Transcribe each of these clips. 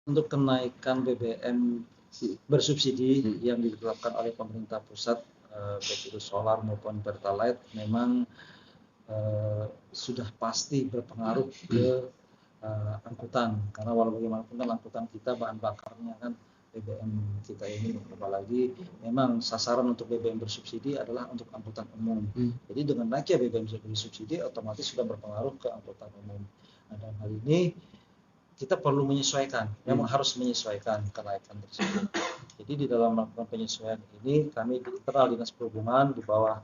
Untuk kenaikan BBM bersubsidi yang ditetapkan oleh pemerintah pusat, baik itu solar maupun pertalite, memang sudah pasti berpengaruh ke angkutan, karena walau bagaimanapun kan angkutan kita bahan bakarnya kan BBM kita ini, apalagi memang sasaran untuk BBM bersubsidi adalah untuk angkutan umum. Jadi dengan naiknya BBM bersubsidi otomatis sudah berpengaruh ke angkutan umum. Nah, dalam hal ini kita perlu menyesuaikan, memang harus menyesuaikan kenaikan tersebut. Jadi di dalam melakukan penyesuaian ini, kami di internal Dinas Perhubungan di bawah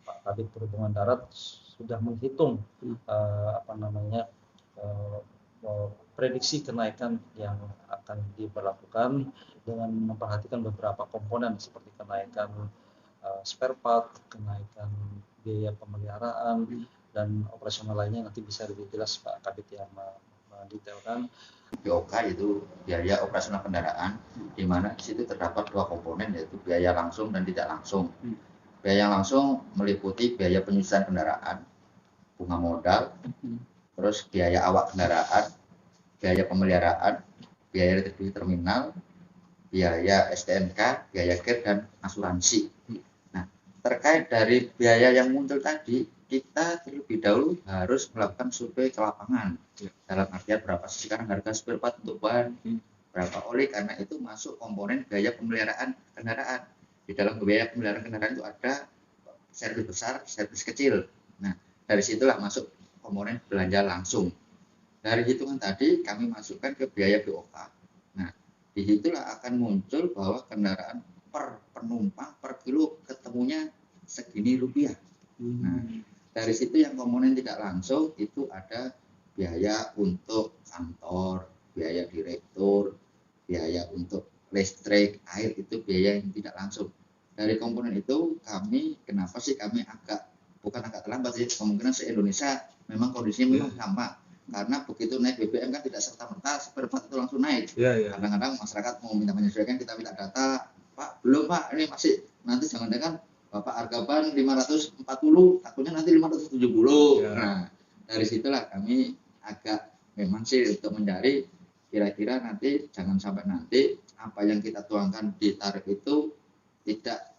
Pak Kabid Perhubungan Darat sudah menghitung prediksi kenaikan yang akan diberlakukan dengan memperhatikan beberapa komponen seperti kenaikan spare part, kenaikan biaya pemeliharaan, dan operasional lainnya. Nanti bisa lebih jelas Pak Kabid yang mendetailkan. BOK itu biaya operasional kendaraan, di mana di situ terdapat dua komponen, yaitu biaya langsung dan tidak langsung. Biaya langsung meliputi biaya penyusunan kendaraan, bunga modal, terus biaya awak kendaraan, biaya pemeliharaan, biaya retribusi terminal, biaya STNK, biaya GER, dan asuransi. Nah, terkait dari biaya yang muncul tadi, kita terlebih dahulu harus melakukan survei ke lapangan. Dalam artian berapa sih sekarang harga spare part untuk ban, berapa oli, karena itu masuk komponen biaya pemeliharaan kendaraan. Di dalam biaya pemeliharaan kendaraan itu ada servis besar, servis kecil. Nah, dari situlah masuk komponen belanja langsung. Dari hitungan tadi kami masukkan ke biaya BOK. Nah, disitulah akan muncul bahwa kendaraan per penumpang per kilo ketemunya segini rupiah. Nah, dari situ yang komponen tidak langsung itu ada biaya untuk kantor, biaya direktur, biaya untuk listrik, air, itu biaya yang tidak langsung. Dari komponen itu kami, kenapa sih kami bukan agak terlambat sih, kemungkinan se-Indonesia memang kondisinya memang sama. Karena begitu naik BBM kan tidak serta-merta spare part itu langsung naik. Kadang-kadang masyarakat mau minta menyesuaikan, kita minta data, Pak, belum Pak, ini masih, nanti jangan-jangan Bapak harga ban 540, takutnya nanti 570. Nah, dari situlah kami agak memang sih untuk mencari kira-kira nanti jangan sampai nanti apa yang kita tuangkan di tarif itu tidak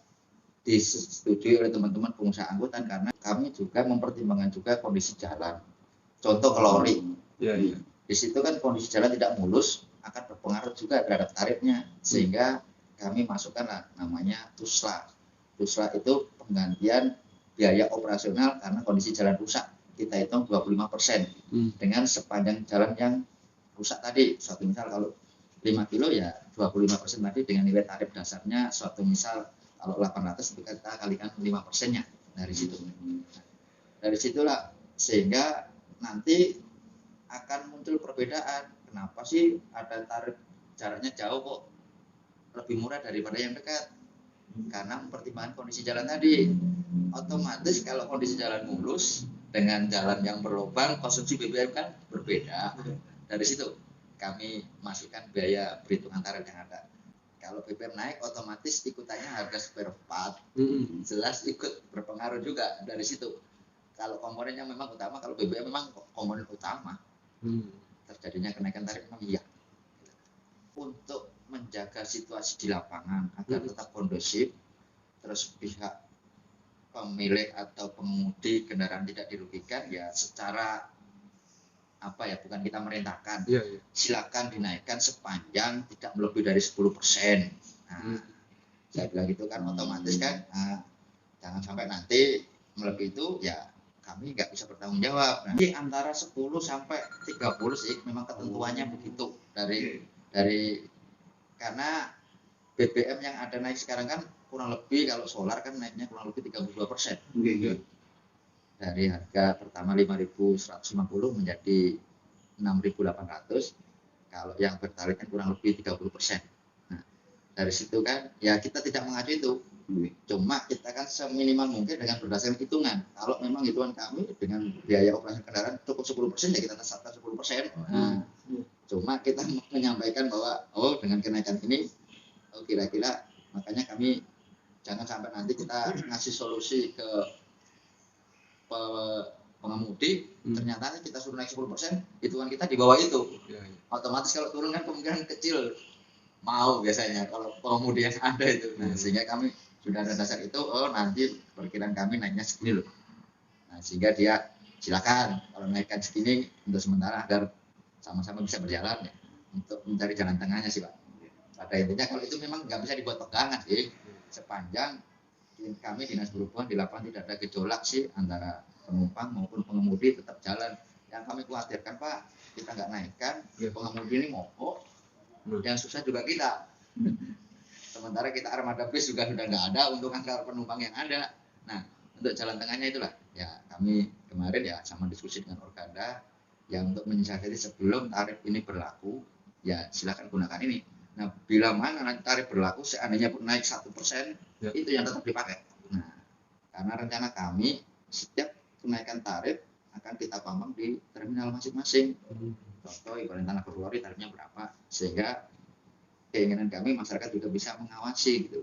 disetujui oleh teman-teman pengusaha angkutan, karena kami juga mempertimbangkan juga kondisi jalan. Contoh ke lori. Di situ kan kondisi jalan tidak mulus akan berpengaruh juga terhadap tarifnya, sehingga kami masukkan namanya TUSLA. TUSLA itu penggantian biaya operasional karena kondisi jalan rusak. Kita hitung 25% dengan sepanjang jalan yang rusak tadi. Suatu misal kalau 5 kilo ya 25% tadi dengan nilai tarif dasarnya. Suatu misal kalau 800 kita kalikan 5%-nya dari situ. Dari situlah sehingga nanti akan muncul perbedaan. Kenapa sih ada tarif jaraknya jauh kok lebih murah daripada yang dekat? Karena mempertimbangkan kondisi jalan tadi. Otomatis kalau kondisi jalan mulus dengan jalan yang berlubang, konsumsi BBM kan berbeda. Dari situ kami masukkan biaya perhitungan tarif yang ada. Kalau BBM naik, otomatis ikutannya harga spare part. Jelas ikut berpengaruh juga dari situ. Kalau komponennya memang utama, kalau BBM memang komponen utama, terjadinya kenaikan tarif memang iya. Untuk menjaga situasi di lapangan agar tetap kondusif, terus pihak pemilik atau pengemudi kendaraan tidak dirugikan, ya secara bukan kita merintahkan, silakan dinaikkan sepanjang tidak melebihi dari 10%. Nah, saya bilang gitu kan otomatis kan, jangan sampai nanti melebihi itu, ya kami nggak bisa bertanggung jawab. Nah, antara 10 sampai 30 sih memang ketentuannya begitu dari karena BBM yang ada naik sekarang kan kurang lebih, kalau solar kan naiknya kurang lebih 32%. Dari harga pertama 5.150 menjadi 6.800. Kalau yang bertarif kan kurang lebih 30%. Nah, dari situ kan ya kita tidak mengacu itu. Cuma kita kan seminimal mungkin dengan berdasarkan hitungan. Kalau memang hitungan kami dengan biaya operasi kendaraan cukup 10%, ya kita tetapkan 10%. Nah, cuma kita menyampaikan bahwa dengan kenaikan ini kira-kira, makanya kami jangan sampai nanti kita ngasih solusi ke pengemudi, ternyata kita suruh naik 10%, hitungan kita di bawah itu. Otomatis kalau turun kan kemungkinan kecil mau biasanya kalau pengemudi yang ada itu. Nah, sehingga kami sudah ada dasar itu, oh nanti perkiraan kami naiknya segini loh. Nah, sehingga dia silakan kalau naikkan segini untuk sementara agar sama-sama bisa berjalan ya, untuk mencari jalan tengahnya sih Pak. Pada intinya kalau itu memang nggak bisa dibuat pegangan sih, sepanjang kami dinas perhubungan di lapangan tidak ada gejolak sih antara penumpang maupun pengemudi tetap jalan. Yang kami khawatirkan Pak, kita nggak naikkan, pengemudi ini mogok, yang susah juga kita. Sementara kita armada bis juga sudah nggak ada untuk angka penumpang yang ada. Nah, untuk jalan tengahnya itulah ya kami kemarin ya sama diskusi dengan Organda yang untuk menyiasati sebelum tarif ini berlaku ya silakan gunakan ini. Nah, bila mana nanti tarif berlaku seandainya pun naik 1%, itu yang tetap dipakai. Nah, karena rencana kami setiap kenaikan tarif akan kita pamang di terminal masing-masing. Contoh ibarat tanah Perwari tarifnya berapa, sehingga keinginan kami masyarakat juga bisa mengawasi gitu.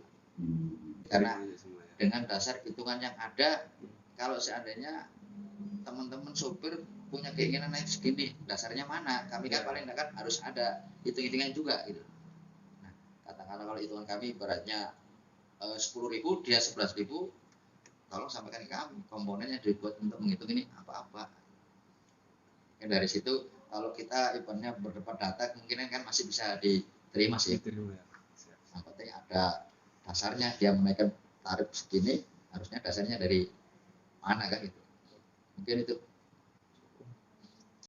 Karena dengan dasar hitungan yang ada, kalau seandainya teman-teman sopir punya keinginan naik segini, dasarnya mana? Kami kan paling kan harus ada hitung-hitungan juga gitu. Katakanlah kalau hitungan kami ibaratnya 10.000, dia 11.000, tolong sampaikan ke kami komponennya dibuat untuk menghitung ini apa-apa. Ya, dari situ kalau kita ibaratnya berdebat data kemungkinan kan masih bisa diterima sih. Yang penting ada dasarnya, dia menaikkan tarif segini harusnya dasarnya dari mana kan gitu. Mungkin itu